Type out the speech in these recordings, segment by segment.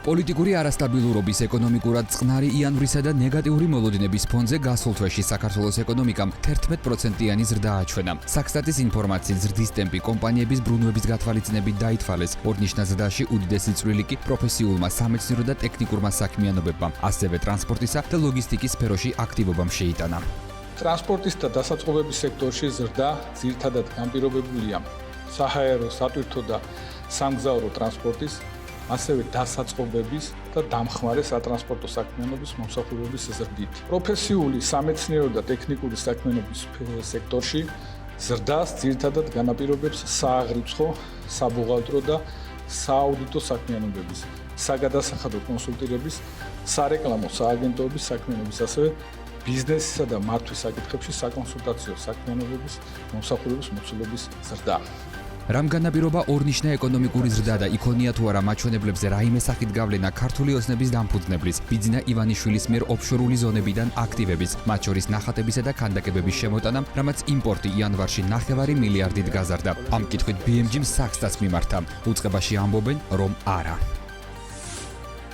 პოლიტიკური არასტაბილურობის ეკონომიკურად წყნარი იანვრისა და ნეგატიური მოლოდინების ფონზე გასულ თვეში საქართველოს ეკონომიკამ 11%-იანი ზრდა აჩვენა. Საქსტატის ინფორმაციით ზრდის ტემპი კომპანიების ბრუნვების გათვალისწინებით დაითვალეს. ორნიშნა ზრდაში უდიდესი წვლილი კი პროფესიულმა სამეცნიერო და ტექნიკურმა საქმიანობებმა, ასევე ტრანსპორტისა და ლოგისტიკის სფეროში აქტივობამ შეიტანა. ტრანსპორტის და დასაწყობების სექტორში ზრდა ძირითადად განპირობებულია საჰაერო, სატვირთო და სამგზავრო ტრანსპორტის, ასევე დასაწყობების და დამხმარე სატრანსპორტო საქმიანობის მომსახურების ზრდით. პროფესიული, სამეცნიერო და ტექნიკური საქმიანობის სექტორში ზრდას ძირითადად განაპირობებს სააღრიცხვო, საბუღალტრო და სააუდიტო საქმიანობების, საგადასახადო კონსულტირების, სარეკლამო სააგენტოების საქმიანობის, ასევე ბიზნესისა და მართვის საკითხებში საკონსულტაციო საქმიანობების მომსახურების მოცულობის ზრდა. რამ განაპირობა ორნიშნა ეკონომიკური ზრდა და იქონია თუ არა მაჩვენებლებზე რაიმე სახით გავლენა ქართული ოცნების დამფუძნებლის ბიძინა ივანიშვილის მიერ ოფშორული ზონებიდან აქტივების, მათ შორის ნახატებისა და ქანდაკებების შემოტანამ, რამაც იმპორტი იანვარში 9 მილიარდით გაზარდა. ამ კითხვით BMG-მ საქსტატს მიმართა. უწყებაში ამბობენ, რომ არა.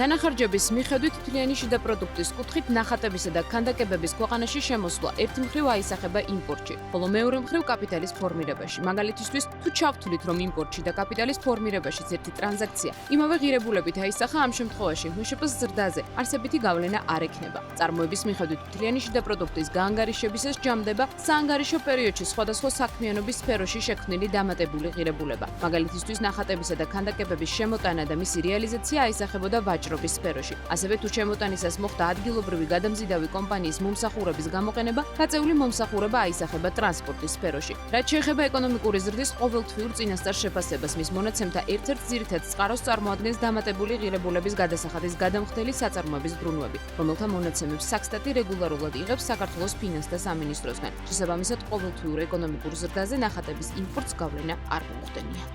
დანახარჯების მიხედვით თლიანი შიდა პროდუქტის კუთხით ნახატებისა და ქანდაკებების ქვეყანაში შემოსვლა ერთი მხრივ აისახება იმპორტში, ხოლო მეორე მხრივ კაპიტალის ფორმირებაში. მაგალითისთვის, თუ ჩავთვლით, რომ იმპორტში და კაპიტალის ფორმირებაშიც ერთი ტრანზაქცია იმავე ღირებულებით აისახა, ამ შემთხვევაში ჰუშპ-ს ზრდაზე არსებითი გავლენა არ ექნება. წარმოების მიხედვით თლიანი შიდა პროდუქტის გაანგარიშებისას ჯამდება საანგარიშო პერიოდში სხვადასხვა საქმიანობის სფეროში შექმნილი დამატებული ღირებულება. მაგალითისთვის, ნახატებისა და ქანდაკებების შემოტანა და მისი რეალიზაცია აისახებოდა ვაჭრობის სფეროში. ასევე თუ შემოტანისას მოხდა ადგილობრივი გადამზიდავი კომპანიის მომსახურების გამოყენება, გაწეული მომსახურება აისახება ტრანსპორტის სფეროში. რაც შეეხება ეკონომიკური ზრდის ყოველთვიურ წინასწარ შეფასებას, მის მონაცემთა ერთ-ერთ ძირითად წყაროს წარმოადგენს დამატებული ღირებულების გადასახადის გადამხდელი საწარმოების ბრუნვები, რომელთა მონაცემებს საქსტატი რეგულარულად იღებს საქართველოს ფინანსთა სამინისტროსგან. შესაბამისად, ყოველთვიურ ეკონომიკურ ზრდაზე ნახატების იმპორტს გავლენა არ მოხდენია.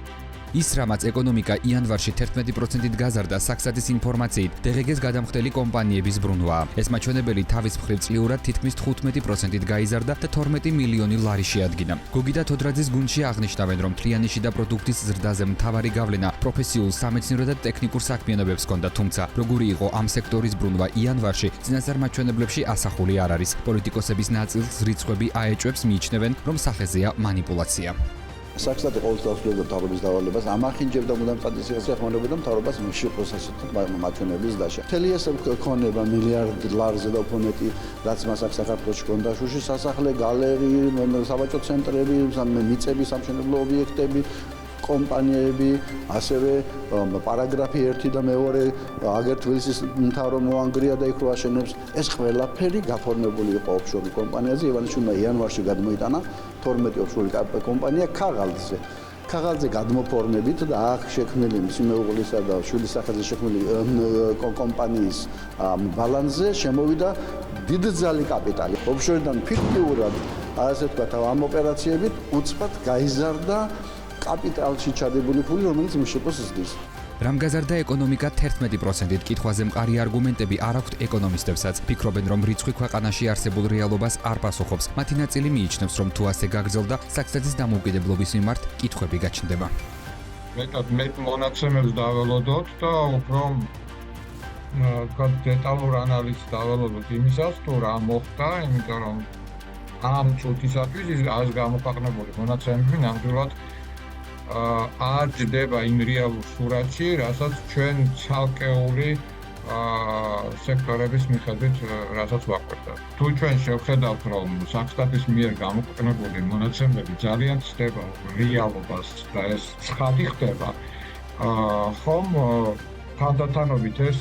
ის რამაც ეკონომიკა იანვარში 11%-ით გაზარდა, საქსტატის ინფორმაციით DGG-ს გადამხდელი კომპანიების ბრუნვაა. ეს მაჩვენებელი თავის მხრივ წლიურად თითქმის 15%-ით გაიზარდა და 12 მილიონი ლარი შეადგინა. გოგი და თოდრაძის გუნდში აღნიშნავენ, რომ თლიანი შიდა პროდუქტის ზრდაზე მთავარი გავლენა პროფესიულ, სამეცნიერო და ტექნიკურ საქმიანობებს ჰქონდა, თუმცა როგორი იყო ამ სექტორის ბრუნვა იანვარში, წინასწარ მაჩვენებლებში ასახული არ არის. პოლიტიკოსების ნაწილს რიცხვები აეჭვებს, მიიჩნევენ, რომ სახეზეა მანიპულაცია. საქსტატი ყოველთვის უსწრებდა მთავრობის დავალებას, ამახინჯებდა მუდამ სტატისტიკას ეხმარებოდა მთავრობას მშილ პროცესებთან მაჩვენებლის დაშა. მთელი ეს ქონება მილიარდ ლარზე და უფრო მეტი, რაც მას აქ საქართველოში ჰქონდა, შუშის სასახლე, გალერი, სავაჭრო ცენტრები, მიწები, სამშენებლო ობიექტები, კომპანიები, ასევე პარაგრაფი 1 და მეორე აგერ თბილისის მთავრო მოანგრია და იქ რო აშენებს, ეს ყველაფერი გაფორმებული იყო ოფშორი კომპანიაზე. ივანიშვილმა იანვარში გადმოიტანა 12 ოფშორი კომპანია ქაღალდზე. ქაღალდზე გადმოფორმებით და აქ შექმნილი მისი მეუღლისა და შვილის სახელზე შექმნილი კომპანიის ბალანსზე შემოვიდა დიდძალი კაპიტალი. ოფშორიდან ფიქტიურად, ასე ვთქვათ, ამ ოპერაციებით უცბად გაიზარდა კაპიტალში ჩადებული ფული, რომელიც მშპ-ს ზრდის. რამ გაზარდა ეკონომიკა 11%-ით, კითხვაზე მყარი არგუმენტები არ აქვთ ეკონომისტებსაც. ფიქრობენ, რომ რიცხვი ქვეყანაში არსებულ რეალობას არ პასუხობს. მათი ნაწილი მიიჩნევს, რომ თუ ასე გაგრძელდა, საქსტატის დამოუკიდებლობის მიმართ კითხვები გაჩნდება. მეტ მონაცემებს დაველოდოთ და უფრო დეტალურ ანალიზს დაველოდოთ იმისას, თუ რა მოხდა, იმიტომ რომ ამ წუთისათვის ეს გამოქვეყნებული მონაცემები ნამდვილად არ ჯდება იმ რეალურ სურათში, რასაც ჩვენ ცალკეული სექტორების მიხედვით რასაც ვაკვირდით. თუ ჩვენ შევხედავთ, რომ საქსტატის მიერ გამოქვეყნებული მონაცემები ძალიან ცდება რეალობას და ეს ცხადი ხდება, ხომ თანდათანობით ეს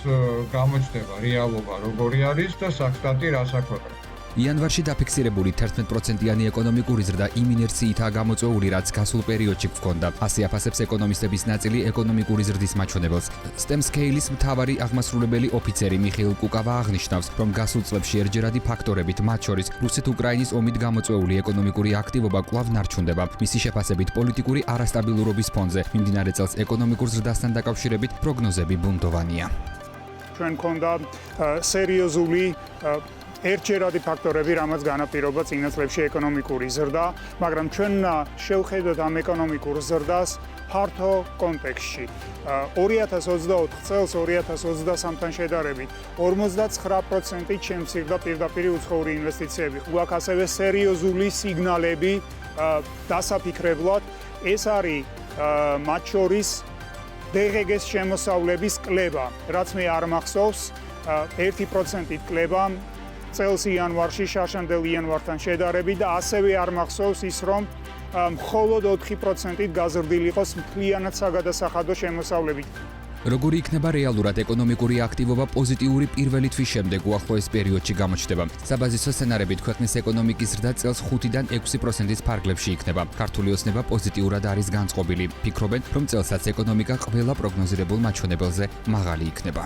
გამოჩნდება რეალობა როგორი არის და საქსტატი რას აქვეყნებს. იანვარში დაფიქსირებული 11%-იანი ეკონომიკური ზრდა იმ ინერციითაა გამოწვეული, რაც გასულ პერიოდში გვქონდა. ასე აფასებს ეკონომისტების ნაწილი ეკონომიკური ზრდის მაჩვენებელს. STEM Scale-ის მთავარი აღმასრულებელი ოფიცერი მიხეილ კუკავა აღნიშნავს, რომ გასულ წლებში ერჯერადი ფაქტორებით, მათ შორის რუსეთ-უკრაინის ომით გამოწვეული ეკონომიკური აქტივობა კვლავ ნარჩუნდება. მისი შეფასებით, პოლიტიკური არასტაბილურობის ფონზე მიმდინარე წელს ეკონომიკურ ზრდასთან დაკავშირებით პროგნოზები ბუნდოვანია. ჩვენ ქონდა სერიოზული ერთჯერადი ფაქტორები, რამაც განაპირობა წინა წლებში ეკონომიკური ზრდა, მაგრამ ჩვენ შევხედოთ ამ ეკონომიკურ ზრდას ფართო კონტექსტში. 2024 წელს 2023-თან შედარებით 59% შემცირდა პირდაპირ უცხოური ინვესტიციები. გვაქვს ასევე სერიოზული სიგნალები დასაფიქრებლად. ეს არის მათ შორის DGG-ს შემოსავლების კლება, რაც მე არ მახსოვს, 1%-ით კლება წელს იანვარში შარშანდელ იანვართან შედარებით და ასევე არ მახსოვს ის, რომ მხოლოდ 4%-ით გაზრდილი იყოს მთლიანად საგადასახადო შემოსავლებით. როგორი იქნება რეალურად ეკონომიკური აქტივობა პოზიტიური პირველი თვის შემდეგ უახლოეს პერიოდში გამოჩნდება. საბაზისო სცენარებით ქვეყნის ეკონომიკის ზრდა წელს 5-დან 6%-ის ფარგლებში იქნება. ქართული ოცნება პოზიტიურად არის განწყობილი. ფიქრობენ, რომ წელსაც ეკონომიკა ყველა პროგნოზირებულ მაჩვენებელზე მაღალი იქნება.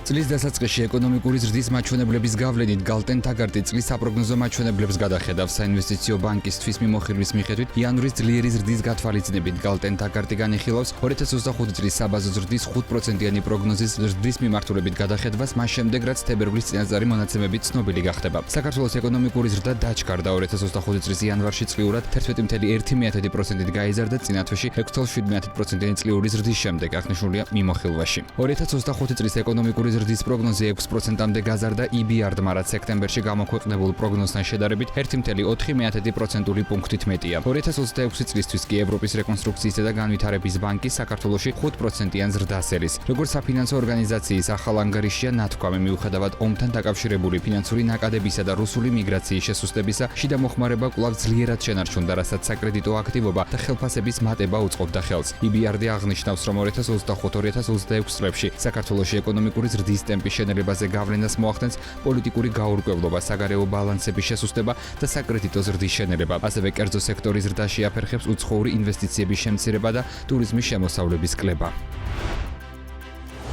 წლის დასაწყისში ეკონომიკური ზრდის მაჩვენებლების გავლენით გალტენ თაგარტი წლის საპროგნოზო მაჩვენებლებს გადახედავს. საინვესტიციო ბანკის თვის მიმოხილვის მიხედვით იანვრის ძლიერი ზრდის გათვალისწინებით გალტენ თაგარტი განიხილავს 2025 წლის საბაზო ზრდის 5%-იანი პროგნოზის ზრდის მიმართულებით გადახედვას მას შემდეგ, რაც თებერვლის წინასწარი მონაცემებით ცნობილი გახდება. საქართველოს ეკონომიკური ზრდა დაჩქარდა 2025 წლის იანვარში წლიურად 11.1%-ით გაიზარდა წინა თვეში 6.7%-იანი წლიური ზრდის შემდეგ, აღნიშნულია მიმოხილვაში. 2025 წლის ეკონომიკური ზრდის პროგნოზი 6%-მდე გაზარდა EBRD-მა, რაც სექტემბერში გამოქვეყნებულ პროგნოზთან შედარებით 1.4%-იანი პუნქტით მეტია. 2026 წლისთვის კი ევროპის რეკონსტრუქციისა და განვითარების ბანკი საქართველოში 5%-იან ზრდას ელის. როგორც საფინანსო ორგანიზაციის ახალ ანგარიშია ნათქვამი, მიუხედავად ომთან დაკავშირებული ფინანსური ნაკადებისა და რუსული მიგრაციის შესუსტებისა, შიდა მოხმარება კვლავ ძლიერად შენარჩუნდა, რასაც საკრედიტო აქტივობა და ხელფასების მატება უწყობდა ხელს. EBRD აღნიშნავს, რომ 2025-2026 წლებში საქართველოში ეკონომიკური ზრდის ტემპის შენელებაზე გავლენას მოახდენს პოლიტიკური გაურკვევლობა, საგარეო ბალანსების შესუსტება და საკრედიტო ზრდის შენელება. ასევე კერძო სექტორის ზრდაში აფერხებს უცხოური ინვესტიციების შემცირება და ტურიზმის შემოსავლების კლება.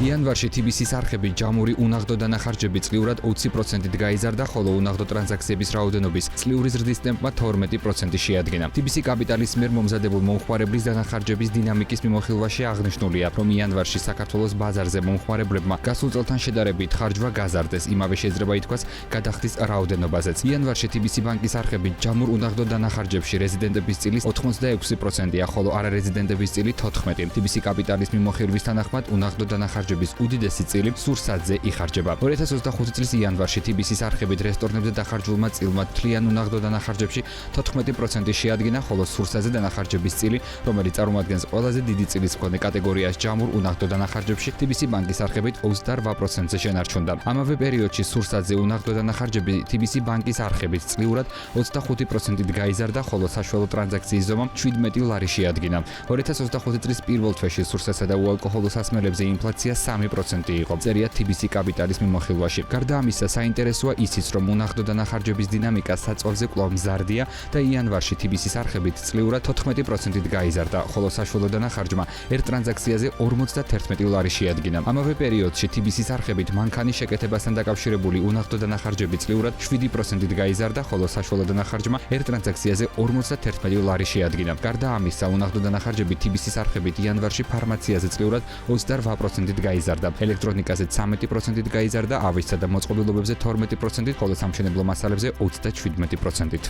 იანვარში TBC-ის არხებით ჯამური უნაღდო დანახარჯები წლიურად 20%-ით გაიზარდა, ხოლო უნაღდო ტრანზაქციების რაოდენობის წლიური ზრდის ტემპმა 12% შეადგინა. TBC კაპიტალის მიერ მომზადებულ მომხმარებლის დანახარჯების დინამიკის მიმოხილვაში აღნიშნულია, რომ იანვარში საქართველოს ბაზარზე მომხმარებლებმა გასულ წელთან შედარებით ხარჯვა გაზარდეს, იმავე შეიძლება ითქვას გადახდის რაოდენობაზეც. იანვარში TBC ბანკის არხებით ჯამურ უნაღდო დანახარჯებში რეზიდენტების წილის 86%-ია, ხოლო არარეზიდენტების წილი 14%. TBC კაპიტალის მიმოხილვის თანახმად უნაღდო დანახარჯების უდიდესი წილი სურსათზე იხარჯება. 2025 წლის იანვარში TBC-ის არხებით რესტორნებზე დახარჯულმა წილმა თლიან უნაღდო დანახარჯებში 14% შეადგინა, ხოლო სურსათზე დანახარჯების წილი, რომელიც წარმოადგენს ყველაზე დიდი წილის მქონე კატეგორიას ჯამურ უნაღდო დანახარჯებში, TBC ბანკის არხებით 28%-ზე შენარჩუნდა. ამავე პერიოდში სურსათზე უნაღდო დანახარჯები TBC ბანკის არხებით წლიურად 25%-ით გაიზარდა, ხოლო საშუალო ტრანზაქციის ზომა 17 ლარი შეადგინა. 2025 წლის პირველ თვეში სურსათსა და უალკოჰოლურ სასმელებზე ინფლაცია 3% იყო, წერია TBC კაპიტალის მიმოხილვაში. გარდა ამისა, საინტერესოა ისიც, რომ უნაღდო დანახარჯების დინამიკა საწვავზე კვლავ მზარდია და იანვარში TBC-ის არხებით წლიურად 14%-ით გაიზარდა, ხოლო საშუალო დანახარჯმა ერთ ტრანზაქციაზე 51 ლარი შეადგინა. ამავე პერიოდში TBC-ის არხებით მანქანის შეკეთებასთან დაკავშირებული უნაღდო დანახარჯები წლიურად 7%-ით გაიზარდა, ხოლო საშუალო დანახარჯმა ერთ ტრანზაქციაზე 51 ლარი შეადგინა. გარდა ამისა, უნაღდო დანახარჯები TBC-ის არხებით იანვარში ფარმაციაზე წლიურად 28%-ით გაიზარდა, ელექტრონიკაზე 13%-ით გაიზარდა, ავეჯსა და მოწყობილობებზე 12%-ით, ხოლო სამშენებლო მასალებზე 37%-ით.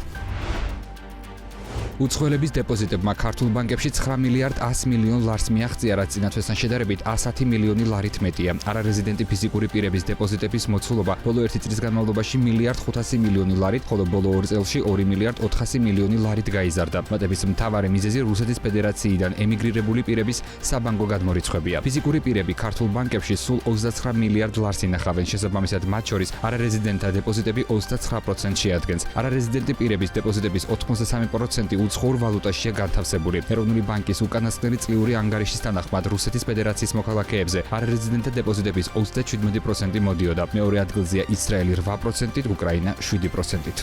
უცხოელების დეპოზიტებმა ქართულ ბანკებში 9 მილიარდ 100 მილიონ ლარს მიაღწია, რაც წინა თვესთან შედარებით 110 მილიონი ლარით მეტია. არარეზიდენტი ფიზიკური პირების დეპოზიტების მოცულობა ბოლო 1 წლის განმავლობაში მილიარდ 500 მილიონი ლარით, ხოლო ბოლო 2 წელში 2 მილიარდ 400 მილიონი ლარით გაიზარდა. მატების მთავარი მიზეზი რუსეთის ფედერაციიდან ემიგრირებული პირების საბანკო გადმორიცხვებია. ფიზიკური პირები ქართულ ბანკებში სულ 29 მილიარდ ლარს ინახავენ, შესაბამისად მათ შორის არარეზიდენტთა დეპოზიტები 29% შეადგენს. არარეზიდენტი პირების დეპოზიტების 83% უცხოურ ვალუტაშია განთავსებული. ეროვნული ბანკის უკანასკნელი წლიური ანგარიშის თანახმად რუსეთის ფედერაციის მოქალაქეებზე არარეზიდენტთა დეპოზიტების 37% მოდიოდა. მეორე ადგილზეა ისრაელი 8%-ით, უკრაინა 7%-ით.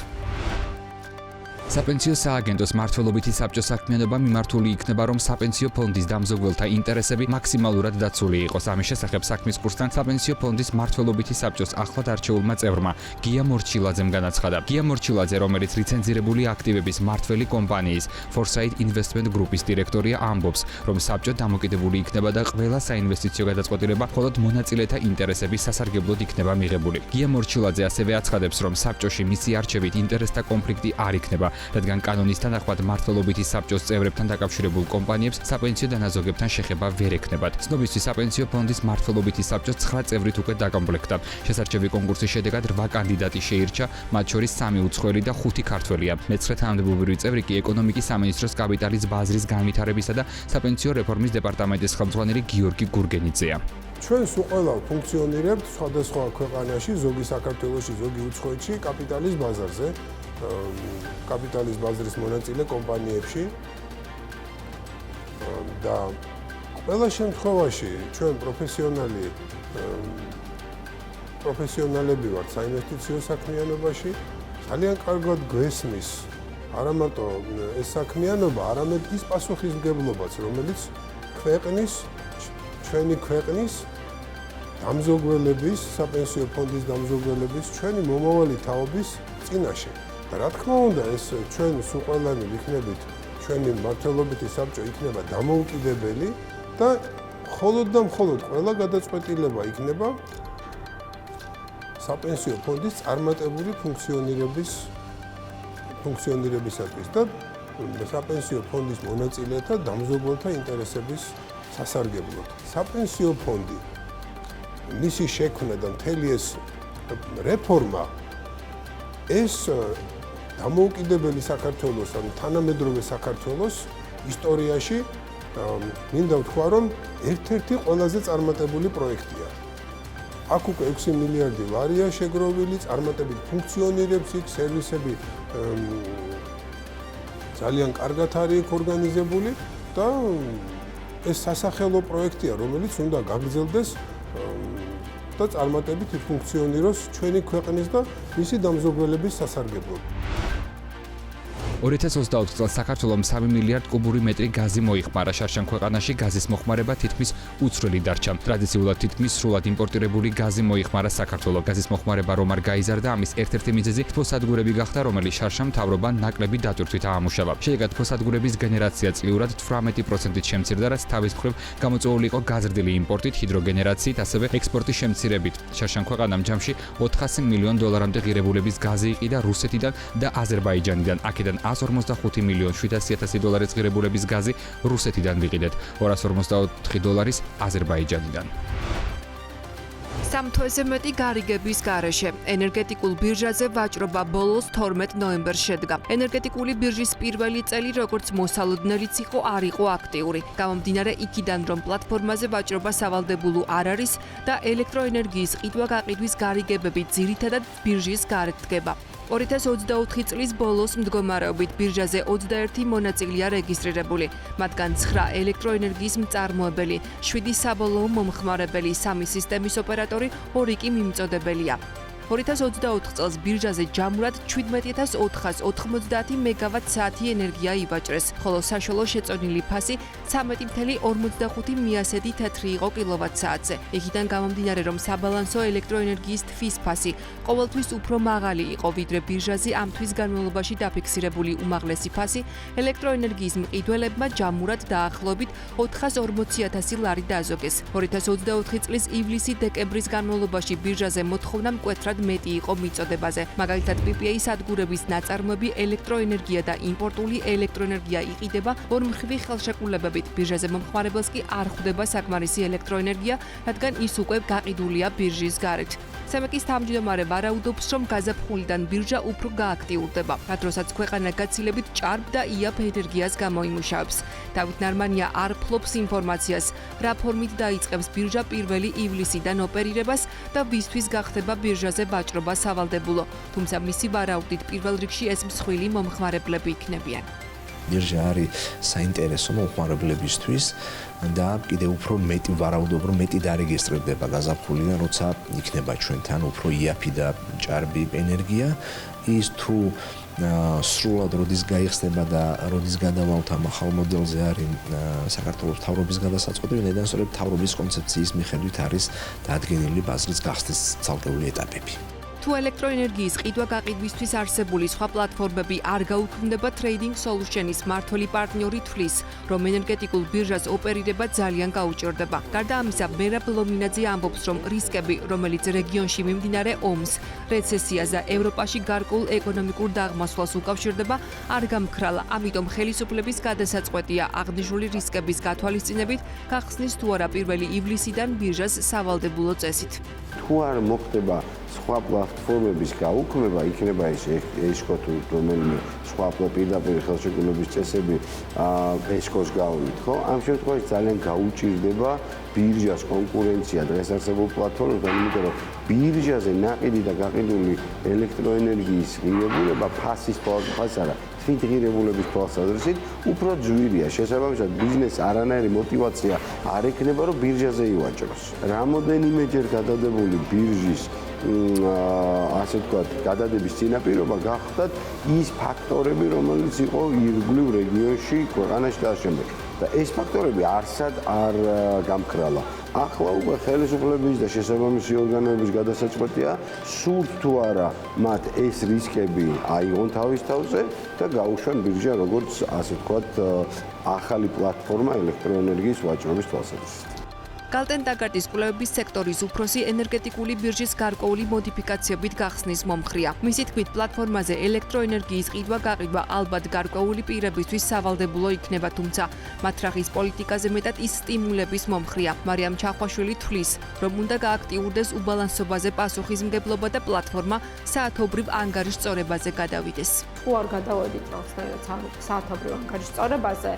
საპენსიო სააგენტოს მმართველობითი საბჭოს საქმიანობა მიმართული იქნება, რომ საპენსიო ფონდის დამზოგველთა ინტერესები მაქსიმალურად დაცული იყოს. ამის შესახებ საქმის კურსთან საპენსიო ფონდის მმართველობითი საბჭოს ახლად არჩეულმა წევრმა გია მორჩილაძემ განაცხადა. გია მორჩილაძე, რომელიც ლიცენზირებული აქტივების მმართველი კომპანიის Foresight Investment Group-ის დირექტორია, ამბობს, რომ საბჭო დამოკიდებული იქნება და ყველა საინვესტიციო გადაწყვეტილება მხოლოდ მონაწილეთა ინტერესების სასარგებლოდ იქნება მიღებული. გია მორჩილაძე ასევე აცხადებს, რომ საბჭოში მისი არჩევით ინტერესთა კონფლიქტი არ იქნება, რადგან კანონის თანახმად მმართველობითი საბჭოს წევრებთან დაკავშირებულ კომპანიებს საპენსიო დანაზოგებთან შეხება ვერ ექნებათ. ცნობისთვის საპენსიო ფონდის მმართველობითი საბჭო 9 წევრით უკვე დაკომპლექტდა. შესარჩევი კონკურსის შედეგად 8 კანდიდატი შეირჩა, მათ შორის 3 უცხოელი და 5 ქართველია. მე-9 თანამდებობრივი წევრი კი ეკონომიკის სამინისტროს კაპიტალის ბაზრის განვითარებისა და საპენსიო რეფორმის დეპარტამენტის ხელმძღვანელი გიორგი გურგენიძეა. ჩვენ სულ ყველა ფუნქციონირებთ სხვადასხვა ქვეყანაში, ზოგი საქართველოში, ზოგი უცხოეთში კაპიტალის ბაზარზე. კაპიტალის ბაზრის მონაწილე კომპანიებში და ყველა შემთხვევაში ჩვენ პროფესიონალები ვართ საინვესტიციო საქმიანობაში, ძალიან კარგად გვესმის არა მარტო ეს საქმიანობა, არამედ ის პასუხისმგებლობაც, რომელიც ჩვენი ქვეყნის დამზოგველების, საპენსიო ფონდის დამზოგველების, ჩვენი მომავალი თაობის წინაშე. რა თქმა უნდა, ეს ჩვენ სულ ყველანი ვიქნებით, ჩვენი მმართველობითი საბჭო იქნება დამოუკიდებელი და მხოლოდ და მხოლოდ ყველა გადაწყვეტილება იქნება საპენსიო ფონდის წარმატებული ფუნქციონირებისათვის და საპენსიო ფონდის მონაწილეთა დამზოგველთა ინტერესების სასარგებლოდ. საპენსიო ფონდი, მისი შექმნა და მთელი ეს რეფორმა ეს დამოუკიდებელი საქართველოს ან თანამედროვე საქართველოს ისტორიაში მინდა ვთქვა, რომ ერთ-ერთი ყველაზე წარმატებული პროექტია. აქ უკვე 6 მილიარდი ლარია შეგროვილი, წარმატებით ფუნქციონირებს იქ, სერვისები ძალიან კარგად არის ორგანიზებული და ეს სასახელო პროექტია, რომელიც უნდა გაგრძელდეს და წარმატებით ფუნქციონიროს ჩვენი ქვეყნის და მისი დამზოგველების სასარგებლოდ. 2024 წელს საქართველომ 3 მილიარდ კუბური მეტრი გაზი მოიხმარა. შარშან ქვეყანაში გაზის მოხმარება თითქმის უცვლელი დარჩა. ტრადიციულად თითქმის სრულად იმპორტირებული გაზი მოიხმარა საქართველოს. გაზის მოხმარება რომ არ გაიზარდა, ამის ერთ-ერთი მიზეზი თბოსადგურები გახდა, რომელიც შარშან მთავრობამ ნაკლები დატვირთვით აამუშავა. შედეგად თბოსადგურების გენერაცია წლიურად 18%-ით შემცირდა, რაც თავის მხრივ გამოწვეული იყო გაზრდილი იმპორტით, ჰიდროგენერაციით, ასევე ექსპორტის შემცირებით. შარშან ქვეყანამ ჯამში 400 მილიონ დოლარამდე ღირებულების გაზი იყიდა რუსეთიდან და აზერბაიჯანიდან. აქედან 145 მილიონ 700,000 დოლარის ღირებულების გაზი რუსეთიდან ვიყიდეთ, 254 დოლარის აზერბაიჯანიდან. სამთვეზე მეტი გარიგების გარეშე ენერგეტიკულ ბირჟაზე ვაჭრობა ბოლოს 12 ნოემბერს შედგა. ენერგეტიკული ბირჟის პირველი წელი, როგორც მოსალოდნელიც იყო, არ იყო აქტიური. გამომდინარე იქიდან, რომ პლატფორმაზე ვაჭრობა სავალდებულო არ არის და ელექტროენერგიის ყიდვა-გაყიდვის გარიგებები ძირითადად ბირჟის გარეთ დგება. 2024 წლის ბოლოს მდგომარეობით ბირჟაზე 21 მონაწილეა რეგისტრირებული, მათგან 9 ელექტროენერგიის მწარმოებელი, 7 საბოლოო მომხმარებელი, 3 სისტემის ოპერატორი, 2 კი მიმწოდებელია. 2024 წელს ბირჟაზე ჯამურად 17490 მეგავატ-საათი ენერგია ივაჭრეს, ხოლო საშუალო შეწონილი ფასი 13.45 თეთრი იყო კილოვატ-საათზე. იქიდან გამომდინარე, რომ საბალანსო ელექტროენერგიის თვის ფასი ყოველთვის უფრო მაღალი იყო, ვიდრე ბირჟაზე ამ თვის განმავლობაში დაფიქსირებული უმაღლესი ფასი, ელექტროენერგიის მყიდველებმა ჯამურად დაახლოებით 440,000 ლარი დააზოგეს. 2024 წლის ივლისი-დეკემბრის განმავლობაში ბირჟაზე მოთხოვნა მკვეთრად მეტი იყო მიწოდებაზე. მაგალითად, PPA სადგურების ნაწარმოები, ელექტროენერგია და იმპორტული ელექტროენერგია იყიდება ორმხრივი ხელშეკრულებებით. ბირჟაზე მომხმარებელს კი არ ხვდება საკმარისი ელექტროენერგია, რადგან ის უკვე გაყიდულია ბირჟის გარეთ. CEMEC-ის თავმჯდომარე ვარაუდობს, რომ გაზაფხულიდან ბირჟა უფრო გააქტიურდება, რადგანაც ქვეყანა გაცილებით ჭარბ და იაფ ენერგიას გამოიმუშავებს. დავით ნარმანია არ ფლობს ინფორმაციას, რა ფორმით დაიწყებს ბირჟა 1 ივლისიდან ოპერირებას და ვისთვის გახდება ბირჟაზე ვაჭრობა სავალდებულო, თუმცა მისი ვარაუდით პირველ რიგში ეს მსხვილი მომხმარებლები იქნებიან. ბირჟა არის საინტერესო მომხმარებლებისთვის და კიდევ უფრო მეტი ვარაუდობ, რომ მეტი დარეგისტრირდება გაზაფხულიდან, როცა იქნება ჩვენთან უფრო იაფი და ჭარბი ენერგია. ის თუ სრულად როდის გაიხსნება და როდის გადავალთ ამ ახალ მოდელზე არის საქართველოს მთავრობის გადასაწყვეტი, ვინაიდან სწორედ მთავრობის კონცეფციის მიხედვით არის დადგენილი ბაზრის გახსნის ცალკეული ეტაპები. თუ ელექტროენერგიის ყიდვა-გაყიდვისთვის არსებული სხვა პლატფორმები არ გაუქმდება, Trading Solutions მმართველი პარტნიორი თვლის, რომ ენერგეტიკულ ბირჟას ოპერირება ძალიან გაუჭირდება. გარდა ამისა, მერაბ ლომინაძე ამბობს, რომ რისკები, რომელიც რეგიონში მიმდინარე ომს, რეცესიას და ევროპაში გარკვეულ ეკონომიკურ დაღმასვლას უკავშირდება, არ გამქრალა. ამიტომ ხელისუფლების გადასაწყვეტია აღნიშნული რისკების გათვალისწინებით გახსნის თუ არა 1 ივლისიდან ბირჟას სავალდებულო წესით. თუ არ მოხდება სხვა პლატფორმების გაუქმება, იქნება ეს ეშკო თუ რომელიმე სხვა პირდაპირ ხელშეკრულების წესები ეშკოს გავივით, ხო? ამ შემთხვევაში ძალიან გაუჭირდება ბირჟას კონკურენცია დღეს არსებულ პლატფორმებთან, იმიტომ რომ ბირჟაზე ნაყიდი და გაყიდული ელექტროენერგიის ღირებულება ფასის არა თვითღირებულების თვალსაზრისით უფრო ძვირია. შესაბამისად, ბიზნესს არანაირი мотиваცია არ ექნება, რომ ბირჟაზე ივაჭროს. რამოდენიმეჯერ გადადებული ბირჟის ასე ვთქვათ, გადადების წინაპირობა გახდათ ის ფაქტორები, რომელიც იყო ირგვლივ რეგიონში, ქვეყანაში და ამავდროულად. და ეს ფაქტორები არსად არ გამქრალა. ახლა უკვე ხელისუფლების და შესაბამისი ორგანოების გადასაწყვეტია, სურთ თუ არა მათ ეს რისკები აიღონ თავის თავზე და გაუშვან ბირჟა როგორც ასე ვთქვათ, ახალი პლატფორმა ელექტროენერგიის ვაჭრობის თვალსაზრისით. Galten Tagartis კვლევების სექტორის უფროსი ენერგეტიკული ბირჟის გარკვეული მოდიფიკაციებით გახსნის მომხრია. მისი თქმით, პლატფორმაზე ელექტროენერგიის ყიდვა-გაყიდვა ალბათ გარკვეული პირებისთვის სავალდებულო იქნება, თუმცა მათ რახის პოლიტიკაზე მეტად ის სტიმულების მომხრია. მარიამ ჩახვაშვილი თვლის, რომ უნდა გააქტიურდეს უბალანსობაზე პასუხისმგებლობა და პლატფორმა საათობრივ ანგარიშწორებაზე გადავიდეს. თუ არ გადავედით რაღაცნაირად საათობრივ ანგარიშწორებაზე,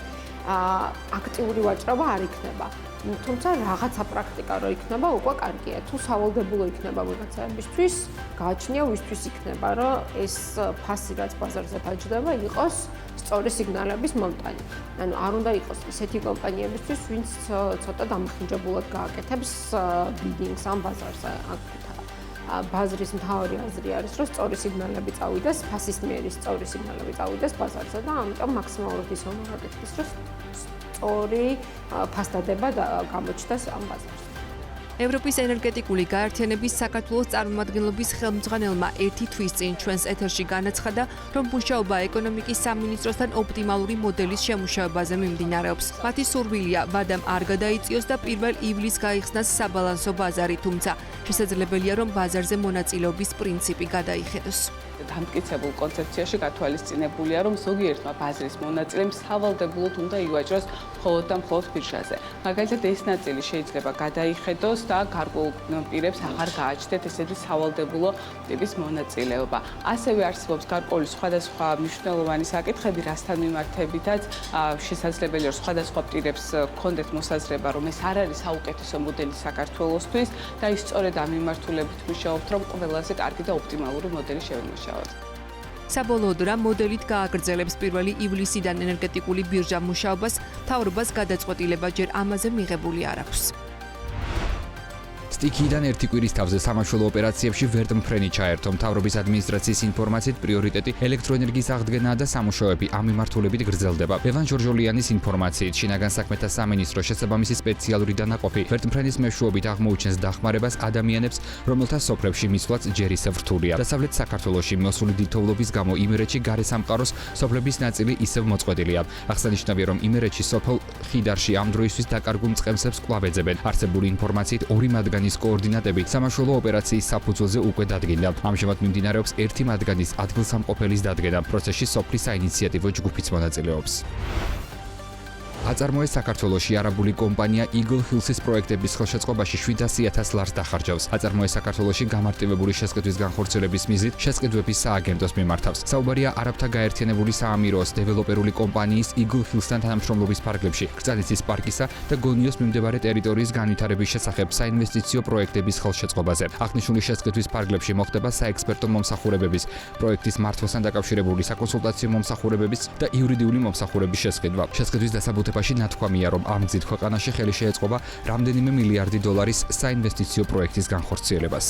აქტიური ვაჭრობა არ იქნება. თუმცა რაღაცა პრაქტიკა რო იქნება, უკვე კარგია. თუ სავალდებულო იქნება ვიღაცაებისთვის, გააჩნია ვისთვის იქნება, რომ ეს ფასი რაც ბაზარზე დაჯდება, იყოს სწორი სიგნალების მომტანი. ანუ არ უნდა იყოს ისეთი კომპანიებისთვის, ვინც ცოტა დამახინჯებულად გააკეთებს ბიდინგს ამ ბაზარზე. ბაზრის მთავარი აზრი არის, რომ სწორი სიგნალები წავიდეს, ფასის მიერ სწორი სიგნალები წავიდეს ბაზარზე და ამიტომ მაქსიმალურად ის მომაგეთებს, რომ სწორი ფასდადება გამოჩნდეს ამ ბაზარზე. ევროპის ენერგეტიკული გაერთიანების საქართველოს წარმომადგენლობის ხელმძღვანელმა ერთი თვის წინ ჩვენს ეთერში განაცხადა, რომ მუშაობა ეკონომიკის სამინისტროსთან ოპტიმალური მოდელის შემუშავებაზე მიმდინარეობს. მათი სურვილია ვადამ არ გადაიწიოს და 1 ივლისს გაიხსნას საბალანსო ბაზარი, თუმცა შესაძლებელია, რომ ბაზარზე მონაწილეობის პრინციპი გადაიხედოს. დამტკიცებულ კონცეფციაში გათვალისწინებულია, რომ ზოგიერთმა ბაზრის მონაწილემ სავალდებულოდ უნდა ივაჭროს მხოლოდ და მხოლოდ ბირჟაზე. მაგალითად, ეს ნაწილი შეიძლება გადაიხედოს და გარკვეულ პირებს აღარ გააჩნდეთ ესეთი სავალდებულო ტიპის მონაწილეობა. ასევე არსებობს გარკვეული სხვადასხვა მნიშვნელოვანი საკითხები, რასთან მიმართებითაც შესაძლებელია, რომ სხვადასხვა პირებს ჰქონდეთ მოსაზრება, რომ ეს არ არის საუკეთესო მოდელი საქართველოსთვის და ის სწორედ ამ მიმართულებით მუშაობთ, რომ ყველაზე კარგი და ოპტიმალური მოდელი შევიმუშაოთ. საბოლოოდ რა მოდელით გააგრძელებს 1 ივლისიდან ენერგეტიკული ბირჟა მუშაობას, მთავრობას გადაწყვეტილება ჯერ ამაზე მიღებული არ აქვს. სტიქიდან ერთი კვირის თავზე სამაშველო ოპერაციებში ვერტმფრენი ჩაერთო. მთავრობის ადმინისტრაციის ინფორმაციით პრიორიტეტი ელექტროენერგიის აღდგენაა და სამუშაოები ამ მიმართულებით გრძელდება. ლევან ჟორჟოლიანის ინფორმაციით, შინაგან საქმეთა სამინისტრო შესაბამისი სპეციალური დანაყოფი ვერტმფრენის მეშვეობით აღმოუჩენს დახმარებას ადამიანებს, რომელთა სოფლებში მისვლაც ჯერ ისევ რთულია. დასავლეთ საქართველოში მოსული დიდთოვლობის გამო იმერეთში გარესამყაროს სოფლების ნაწილი ისევ მოწყვეტილია. აღსანიშნავია, რომ იმერეთში სოფელ ხიდარში ამ დროისთვის დაკარგულ მწყემსებს კვლავ ეძებენ. არსებული ინფორმაციით ორი მათგანის კოორდინატები სამაშველო ოპერაციის საფუძველზე უკვე დადგინდა. ამჟამად მიმდინარეობს ერთი მათგანის ადგილსამყოფელის დადგენა. პროცესში სოფლის საინიციატივო ჯგუფიც მონაწილეობს. აწარმოეს საქართველოში არაბული კომპანია Eagle Hills-ის პროექტების ხელშეწყობაში 700,000 ლარს დახარჯავს. აწარმოეს საქართველოში გამარტივებული შესყიდვის განხორციელების მიზნით შესყიდვების სააგენტოს მიმართავს. საუბარია არაბთა გაერთიანებული საამიროოს დეველოპერული კომპანიის Eagle Hills-თან თანამშრომლობის ფარგლებში, კრძალიცის პარკისა და გონიოს მიმდებარე ტერიტორიის განვითარების შესახებ საინვესტიციო პროექტების ხელშეწყობაზე. აღნიშნული შესყიდვის ფარგლებში მოხდება საექსპერტო მომსახურებების, პროექტის მართვასთან დაკავშირებული საკონსულტაციო მომსახურებების და იურიდიული მომსახურების შესყიდვა. შესყიდვის დასაბუთებაში ნათქვამია, რომ ამ გზით ქვეყანაში ხელი შეეწყობა რამდენიმე მილიარდი დოლარის საინვესტიციო პროექტის განხორციელებას.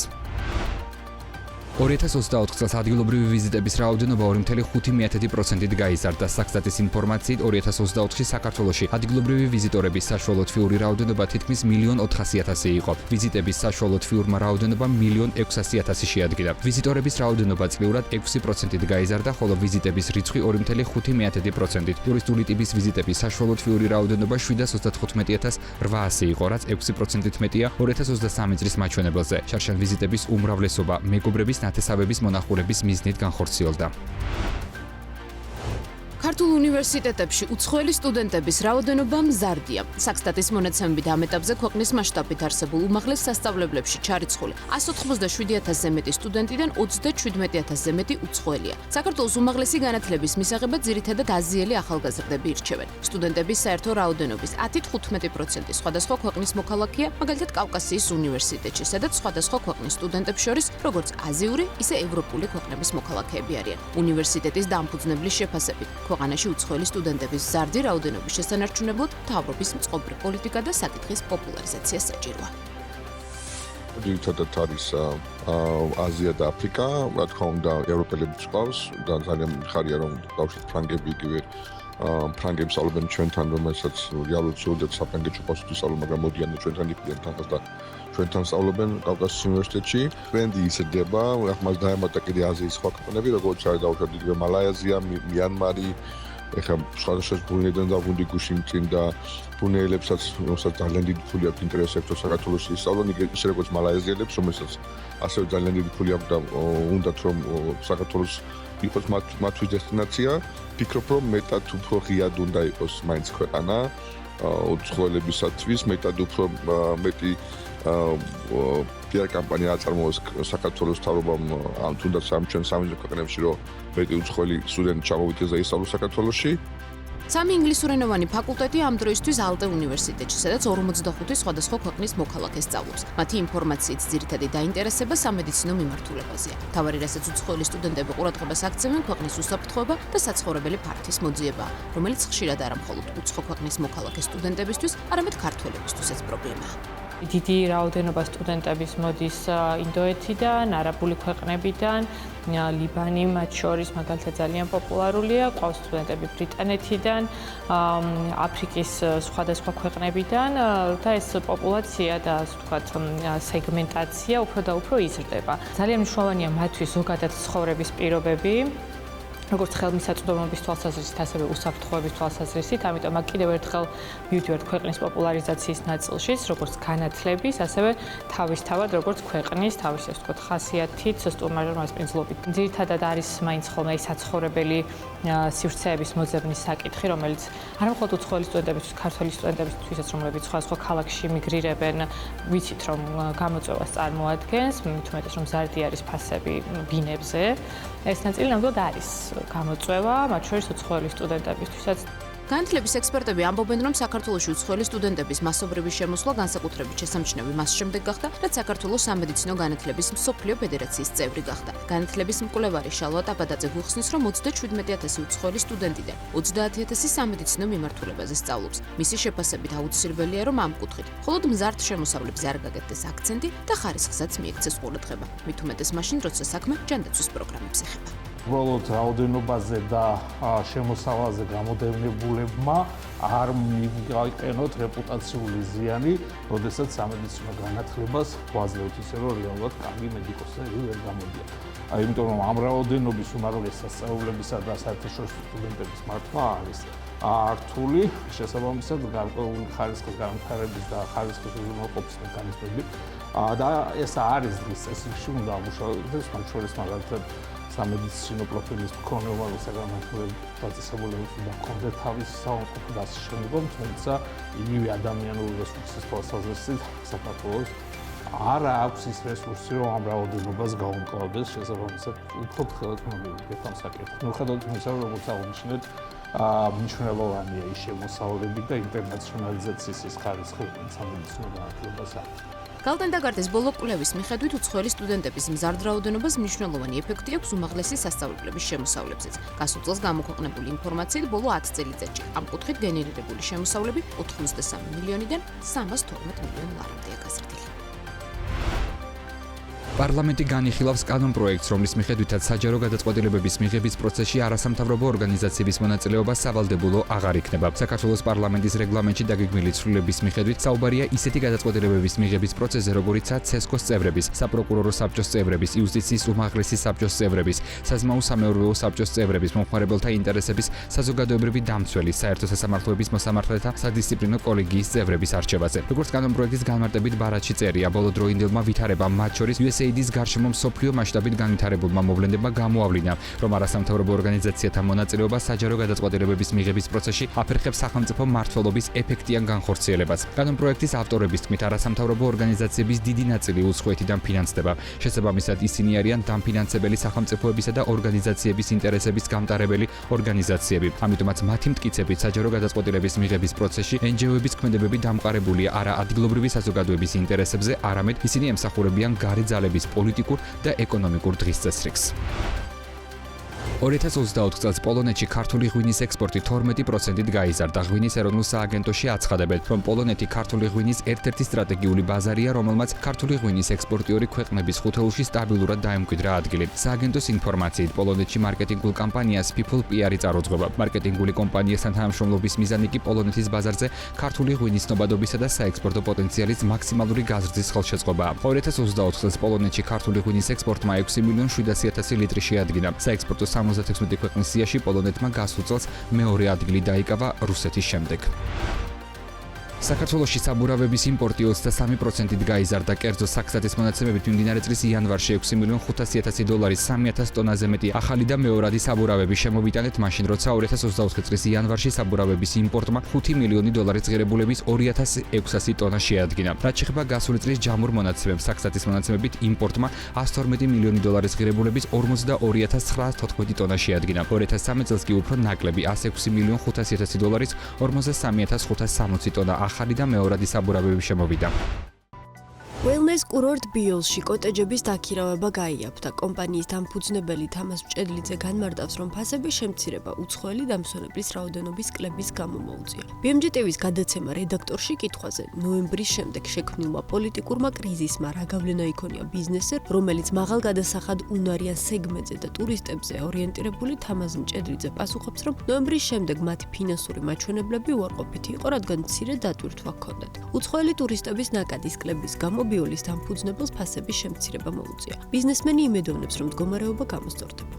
2024 წელს ადგილობრივი ვიზიტების რაოდენობა 2.5%-ით გაიზარდა. საქსტატის ინფორმაციით 2024-ში საქართველოში ადგილობრივი ვიზიტორების საშუალო თვიური რაოდენობა თითქმის 1.400.000 იყო. ვიზიტების საშუალო თვიურმა რაოდენობამ 1.600.000 შეადგინა. ვიზიტორების რაოდენობა წლიურად 6%-ით გაიზარდა, ხოლო ვიზიტების რიცხვი 2.5%-ით. ტურისტული ტიპის ვიზიტების საშუალო თვიური რაოდენობა 795.800 იყო, რაც 6%-ით მეტია 2023 წლის მაჩვენებელზე. შარშან ვიზიტების უმრავლესობა მეგობრების ნათესავების მონახულების მიზნით განხორციელდა. ქართულ უნივერსიტეტებში უცხოელი სტუდენტების რაოდენობა მზარდია. საქსტატის მონაცემებით ამ ეტაპზე ქვეყნის მასშტაბით არსებულ უმაღლეს სასწავლებლებში ჩარიცხული 187,000-ზე მეტი სტუდენტიდან 37,000-ზე მეტი უცხოელია. საქართველოს უმაღლესი განათლების მისაღებად ძირითადად აზიელი ახალგაზრდები ირჩევენ. სტუდენტების საერთო რაოდენობის 10-15% სხვადასხვა ქვეყნის მოქალაქეა, მაგალითად კავკასიის უნივერსიტეტში, სადაც სხვადასხვა ქვეყნის სტუდენტებს შორის როგორც აზიური, ისე ევროპული ქვეყნების მოქალაქეები არიან. უნივერსიტეტის დამფუძნებლის შეფასებით ქვეყანაში უცხოელი სტუდენტების მზარდი რაოდენობის შესანარჩუნებლად მთავრობის მწყობრი პოლიტიკა და საკითხის პოპულარიზაცია საჭიროა. ძირითადად არის აზია და აფრიკა, რა თქმა უნდა, ევროპელებიც ყავს და ძალიან მიხარია რომ ბავშვები ფრანგები იგივე ფრანგები სწავლობენ ჩვენთან, რომელსაც რეალურად სურდათ საფრანგეთში პოსტისწავლო, მაგრამ მოდიან და ჩვენთან იყიდენ თანხას და ჩვენთან სწავლობენ კავკასიის უნივერსიტეტში. ტრენდი იზრდება, ახლა დაემატა კიდე აზიის სხვა ქვეყნები, როგორც არის დაუშვათ იგივე მალაიზია, მიანმარი, ეხლა სხვადასხვა ბუნებიდან დაგვუნდი გუშინ წინ და ბუნელებსაც, რომელსაც ძალიან დიდი ფული აქვს ინტერესი აქვს საქართველოში ისწავლონ, ისე როგორც მალაიზიელებს, რომელსაც ასევე ძალიან დიდი ფული აქვს და უნდათ რომ საქართველოს იყოს მათთვის დესტინაცია. ფიქრობ რომ მეტად უფრო ღიად უნდა იყოს მაინც ქვეყანა უცხოელებისათვის, მეტად უფრო მეტი PR კამპანია აწარმოოს საქართველოს მთავრობამ ან თუნდაც ამ ჩვენ სამი ქვეყნებში რომ მეტი უცხოელი სტუდენტი ჩამოვიდეს და ისწავლოს საქართველოში. სამი ინგლისურენოვანი ფაკულტეტი ამ დროისთვის ალტე უნივერსიტეტში, სადაც 45 სხვადასხვა ქვეყნის მოქალაქე სწავლობს. მათი ინფორმაციით ძირითადი დაინტერესება სამედიცინო მიმართულებაზეა. მთავარი რასაც უცხოელი სტუდენტები ყურადღებას აქცევენ ქვეყნის უსაფრთხოება და საცხოვრებელი ფართის მოძიება, რომელიც ხშირად არა მხოლოდ უცხო ქვეყნის მოქალაქე სტუდენტებისთვის, არამედ ქართველებისთვისაც პრობლემაა. დიდი რაოდენობა სტუდენტების მოდის ინდოეთიდან, არაბული ქვეყნებიდან, ლიბანი მათ შორის მაგალითად ძალიან პოპულარულია, ყავს სტუდენტები ბრიტანეთიდან, აფრიკის სხვადასხვა ქვეყნებიდან და ეს პოპულაცია და ასე ვთქვათ სეგმენტაცია უფრო და უფრო იზრდება. ძალიან მნიშვნელოვანია მათთვის ზოგადად ცხოვრების პირობები. როგორც ხელმისაწვდომობის თვალსაზრისით, ასევე უსაფრთხოების თვალსაზრისით, ამიტომ კიდევ ერთხელ მივდივართ ქვეყნის პოპულარიზაციის ნაწილში, როგორც განათლების, ასევე თავისთავად როგორც ქვეყნის, თავის ასე ვთქვათ, ხასიათით, სტუმართმასპინძლობით. ძირითადად არის მაინც ხოლმე საცხოვრებელი სივრცეების მოძებნის საკითხი, რომელიც არა მხოლოდ უცხოელი სტუდენტებისთვის, ქართველი სტუდენტებისთვისაც, რომლებიც სხვადასხვა ქალაქში მიგრირებენ, ვიცით რომ გამოწვევას წარმოადგენს, მით უმეტეს რომ მზარდი არის ფასები ბინებზე. ეს ნაწილი ნამდვილად არის გამოწვევა, მათ შორის უცხოელი სტუდენტებისთვისაც. განათლების ექსპერტები ამბობენ, რომ საქართველოში უცხოელი სტუდენტების მასობრივი შემოსვლა განსაკუთრებით შესამჩნევი მას შემდეგ გახდა, რაც საქართველოს სამედიცინო განათლების მსოფლიო ფედერაციის წევრი გახდა. განათლების მკვლევარი შალვა ტაბადაძე გვიხსნის, რომ 37,000 უცხოელი სტუდენტიდან 30,000 სამედიცინო მიმართულებაზე სწავლობს. მისი შეფასებით აუცილებელია, რომ ამ კუთხით მხოლოდ მზარდ შემოსავლებზე არ გაგეთდეს აქცენტი და ხარისხსაც მიექცეს ყურადღება. მით უმეტეს მაშინ, როცა საქმე ჯანდაცვის პროგრამებს ეხება. უბრალოდ რაოდენობაზე და შემოსავალზე გამოდევნებულებმა არ მიიღენოთ რეპუტაციული ზიანი, როდესაც სამედიცინო განათლებას გვაძლევთ ისე, რომ რეალურად კარგი მედიკოსები ვერ გამოდიან. იმიტომ რომ ამ რაოდენობის უმაღლესი სასწავლებლებისა და საერთაშორისო სტუდენტების მართვა არის რთული, შესაბამისად გარკვეული ხარისხის განვითარების და ხარისხის უზრუნველყოფის მექანიზმები და ეს არის დღის წესრიგში უნდა ამუშავებდეს, მათ შორის მაგალითად სამედიცინო პროფილის მქონე უმაღლესი განათლების დაწესებულებებს უნდა ჰქონდეთ თავისი საავადმყოფო დასაშენებლობა, თუმცა იგივე ადამიანური რესურსის თვალსაზრისით საქართველოს არ აქვს ის რესურსი, რომ ამ რაოდენობას გაუმკლავდეს, შესაბამისად უფრო ფრთხილად მოვიდეთ ამ საკითხს. მიუხედავად იმისა, რომ როგორც აღნიშნეთ, მნიშვნელოვანია ის შემოსავლები და ინტერნაციონალიზაციის ის ხარისხი სამედიცინო განათლებას აქვს. გალდენდაგარდეს ბოლო კვლევის მიხედვით უცხოელი სტუდენტების მზარდ რაოდენობას მნიშვნელოვანი ეფექტი აქვს უმაღლესი სასწავლებლების შემოსავლებზეც. გასულ წელს გამოქვეყნებული ინფორმაციით ბოლო 10 წელიწადში ამ კუთხით გენერირებული შემოსავლები 83 მილიონიდან 312 მილიონ ლარამდეა გაზრდილი. პარლამენტი განიხილავს კანონპროექტს, რომლის მიხედვითაც საჯარო გადაწყვეტილებების მიღების პროცესში არასამთავრობო ორგანიზაციების მონაწილეობა სავალდებულო აღარ იქნება. საქართველოს პარლამენტის რეგლამენტში დაგეგმილი ცვლილების მიხედვით საუბარია ისეთი გადაწყვეტილებების მიღების პროცესზე, როგორიცაა ცესკოს წევრების, საპროკურორო საბჭოს წევრების, იუსტიციის უმაღლესი საბჭოს წევრების, საზმაო-სამეურვეო საბჭოს წევრების, მომხმარებელთა ინტერესების საზოგადოებრივი დამცველი, საერთო სასამართლოების მოსამართლეთა სადისციპლინო კოლეგიის წევრების არჩევაზე. როგორც კანონპროექტის განმარტებით ბარათში წერია, ბოლოდროინდელმა ვითარებამ, მათ შორის USAID-ის გარშემო მსოფლიო მასშტაბით განვითარებულმა მოვლენებმა გამოავლინა, რომ არასამთავრობო ორგანიზაციათა მონაწილეობა საჯარო გადაწყვეტილებების მიღების პროცესში აფერხებს სახელმწიფო მმართველობის ეფექტიან განხორციელებას. კანონპროექტის ავტორების თქმით, არასამთავრობო ორგანიზაციების დიდი ნაწილი უცხოეთიდან ფინანსდება. შესაბამისად, ისინი არიან დამფინანსებელი სახელმწიფოებისა და ორგანიზაციების ინტერესების გამტარებელი ორგანიზაციები. ამიტომაც მათი მტკიცებით საჯარო გადაწყვეტილების მიღების პროცესში NGO-ების ქმედებები დამყარებულია არა ადგილობრივი საზოგადოების ინტერესებზე, არამედ ისინი ემსახურებიან გარე ძალების პოლიტიკურ და ეკონომიკურ დღისწესრიგს. 2024 წელს პოლონეთში ქართული ღვინის ექსპორტი 12%-ით გაიზარდა. ღვინის ეროვნულ სააგენტოში აცხადებენ, რომ პოლონეთი ქართული ღვინის ერთ-ერთი სტრატეგიული ბაზარია, რომელმაც ქართული ღვინის ექსპორტიორი ქვეყნების ხუთეულში სტაბილურად დაემკვიდრა ადგილი. სააგენტოს ინფორმაციით, პოლონეთში მარკეტინგულ კამპანიას People PR-ი წარუძღვება. მარკეტინგული კომპანიასთან თანამშრომლობის მიზანი კი პოლონეთის ბაზარზე ქართული ღვინის ნობადობისა და საექსპორტო პოტენციალის მაქსიმალური გაზრდის ხელშეწყობაა. 2024 წელს პოლონეთში ქართული ღვინის ექსპორტმა 6,700,000 ლიტრი შეადგინა. საექსპორტო 76 ქვეყნის სიაში პოლონეთმა გასულ წელს მეორე ადგილი დაიკავა რუსეთის შემდეგ. საქართველოში საბურავების იმპორტი 23%-ით გაიზარდა. კერძო საქსტატის მონაცემებით მიმდინარე წლის იანვარში $6,500,000 $3,000 ტონაზე მეტი ახალი და მეორადი საბურავები შემოვიტანეთ, მაშინ როცა 2024 წლის იანვარში საბურავების იმპორტმა $5,000,000 ღირებულების 2,600 ტონა შეადგინა. რაც შეეხება გასული წლის ჯამურ მონაცემებს, საქსტატის მონაცემებით იმპორტმა $112,000,000 ღირებულების 42,914 ტონა შეადგინა. 2013 წელს კი უფრო ნაკლები $6,500,000 43,560 ტონა ახალი და მეორადი საბურავები შემოვიდა. Wellness კურორტ ბიოლში კოტეჯების დაქირავება გაიაფთა. კომპანიის დამფუძნებელი თამაზ მჭედლიძე განმარტავს, რომ ფასების შემცირება უცხოელი დამსვენებლის რაოდენობის კლების გამო მოუწია. BMG TV-ს გადაცემა რედაქტორში კითხვაზე, ნოემბრის შემდეგ შექმნილმა პოლიტიკურმა კრიზისმა რა გავლენა იქონია ბიზნესზე, რომელიც მაღალ გადასახად უნარიან სეგმენტზე და ტურისტებზე ორიენტირებული, თამაზ მჭედლიძე პასუხობს, რომ ნოემბრის შემდეგ მათი ფინანსური მაჩვენებლები უარყოფითი იყო, რადგან მცირე დატვირთვა ჰქონდათ. უცხოელი ტურისტების ნაკადის კლების გამო ბიოლის დამფუძნებელს ფასების შემცირება მოუწია. ბიზნესმენი იმედოვნებს, რომ მდგომარეობა გამოსწორდება.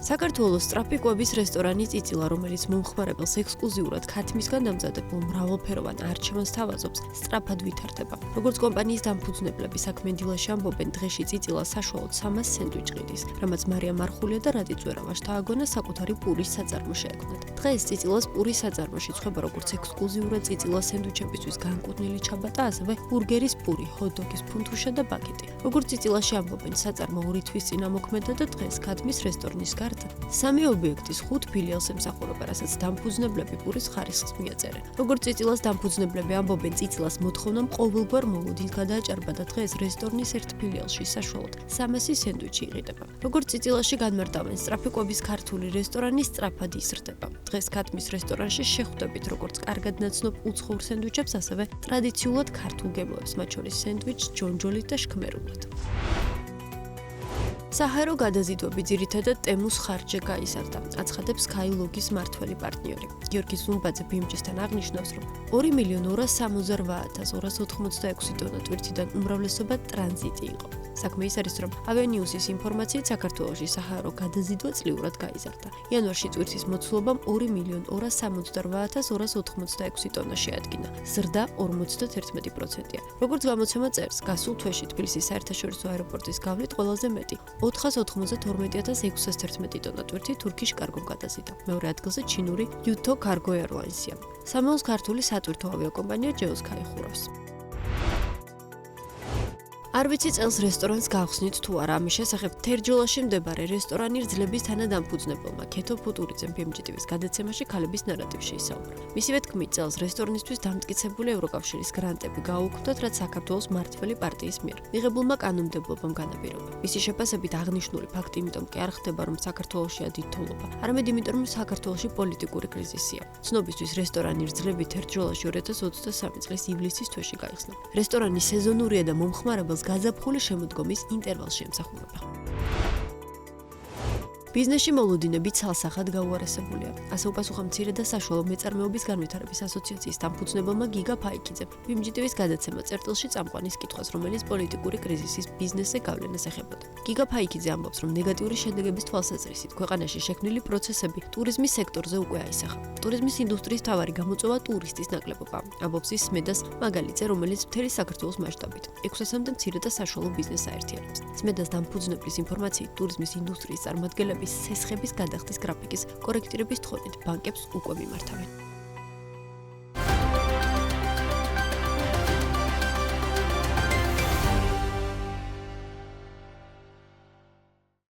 საქართველოს სწრაფი კვების რესტორანი წიწილა, რომელიც მომხმარებელს ექსკლუზიურად ქათმისგან დამზადებულ მრავალფეროვან არჩევანს თავაზობს, სწრაფად ვითარდება. როგორც კომპანიის დამფუძნებლები საქმენდილაში ამბობენ, დღეში წიწილა საშუალოდ 300 სენდვიჩ ყიდის, რამაც მარია მარხულია და რადიც ვერავაშ დააგონა საკუთარი პურის საწარმო შეექმნათ. დღეს წიწილას პურის საწარმოში ცხება როგორც ექსკლუზიურად წიწილა სენდვიჩებისთვის განკუთვნილი ჩაბატა, ასევე ბურგერის პური, ჰოთ-დოგის ფუნთუშა და ბაკეტი. როგორც წიწილაში ამბობენ, საწარმო 2 თვის წინ ამოქმედა და დღეს ქათმის რესტორნის გარდა სამი ობიექტის 5 ფილიალს ემსახურება, რასაც დამფუძნებლები პურის ხარისხს მიაწერენ. როგორც წიწილას დამფუძნებლები ამბობენ, წიწილას მოთხოვნამ ყოველგვარ მოლოდინს გადააჭარბა და დღეს რესტორნის ერთ ფილიალში საშუალოდ 300 სენდვიჩი იყიდება. როგორც წიწილაში განმარტავენ, სწრაფი კვების ქართული რესტორანი სწრაფად იზრდება. დღეს ქათმის რესტორანში შეხვდებით როგორც კარგად ნაცნობ უცხოურ სენდვიჩებს, ასევე ტრადიციულად ქართულ გემოებს, მათ შორის სენდვიჩს ჯონჯოლით და შქმერულად. საჰაერო გადაზიდვები ძირითადად ტემუს ხარჯზე გაიზარდა, აცხადებს Skylog-ის მმართველი პარტნიორი. გიორგი ზუმბაძე BMG-სთან აღნიშნავს, რომ 2,280,286 ტონა ტვირთიდან უმრავლესობა ტრანზიტი იყო. საქმე ის არის, რომ Avenius-ის ინფორმაციით საქართველოში საჰაერო გადაზიდვა წლიურად გაიზარდა. იანვარში ტვირთის მოცულობამ 2,288,286 ტონა შეადგინა. ზრდა 51%-ია. როგორც გამოცემა წერს, გასულ თვეში თბილისის საერთაშორისო აეროპორტის გავლით ყველაზე მეტი 492,611 ტონა ტვირთი თურქიშ კარგომ გადაზიდა. მეორე ადგილზე ჩინური Yuto Cargo Airlines-ია. სამეულს ქართული სატვირთო ავიაკომპანია Geos გაიხურავს. არ ვიცი წელს რესტორანს გავხსნით თუ არა, ამის შესახებ თერჯოლაში მდებარე რესტორანი რძლების თანადამფუძნებელმა ქეთო ფუტურიძემ BMG TV-ს გადაცემაში ქალების ნარატივში ისაუბრა. მისივე თქმით, წელს რესტორნისთვის დამტკიცებული ევროკავშირის გრანტები გააუქმდათ, რაც საქართველოს მმართველი პარტიის მიერ მიღებულმა კანონმდებლობამ განაპირობა. მისი შეფასებით აღნიშნული ფაქტი იმიტომ კი არ ხდება, რომ საქართველოშია დიდ თულობა, არამედ იმიტომ, რომ საქართველოში პოლიტიკური კრიზისია. ცნობისთვის რესტორანი რძლები თერჯოლაში 2023 წლის ივლისის თვეში გაიხსნა. რესტორანი სეზონურია და მომხმარებელს გაზაფხული შემოდგომის ინტერვალში ემსახურება. ბიზნესში მოლოდინები ცალსახად გაუარესებულია. ასე უპასუხა მცირე და საშუალო მეწარმეობის განვითარების ასოციაციის დამფუძნებელმა გიგა ფაიკიძემ. BMGTV-ს გადაცემა წერტილში წამყვანის კითხვას, რომელიც პოლიტიკური კრიზისის ბიზნესზე გავლენას ეხებოდა. გიგა ფაიკიძე ამბობს, რომ ნეგატიური შედეგების თვალსაზრისით ქვეყანაში შექმნილი პროცესები ტურიზმის სექტორზე უკვე აისახა. ტურიზმის ინდუსტრიის მთავარი გამოწვევა ტურისტის ნაკლებობა. ამბობს ის სმედას მაგალითზე, რომელიც მთელი საქართველოს მასშტაბით 600-მდე მცირე და საშუალო ბიზნესს აერთიანებს. სმედას დამფუძნებლის ინფორმაციით, ტურიზმის ინდუსტრიის წარმომადგენლები სესხების გადახდის გრაფიკის კორექტირების თხოვნით ბანკებს უკვე მიმართავენ.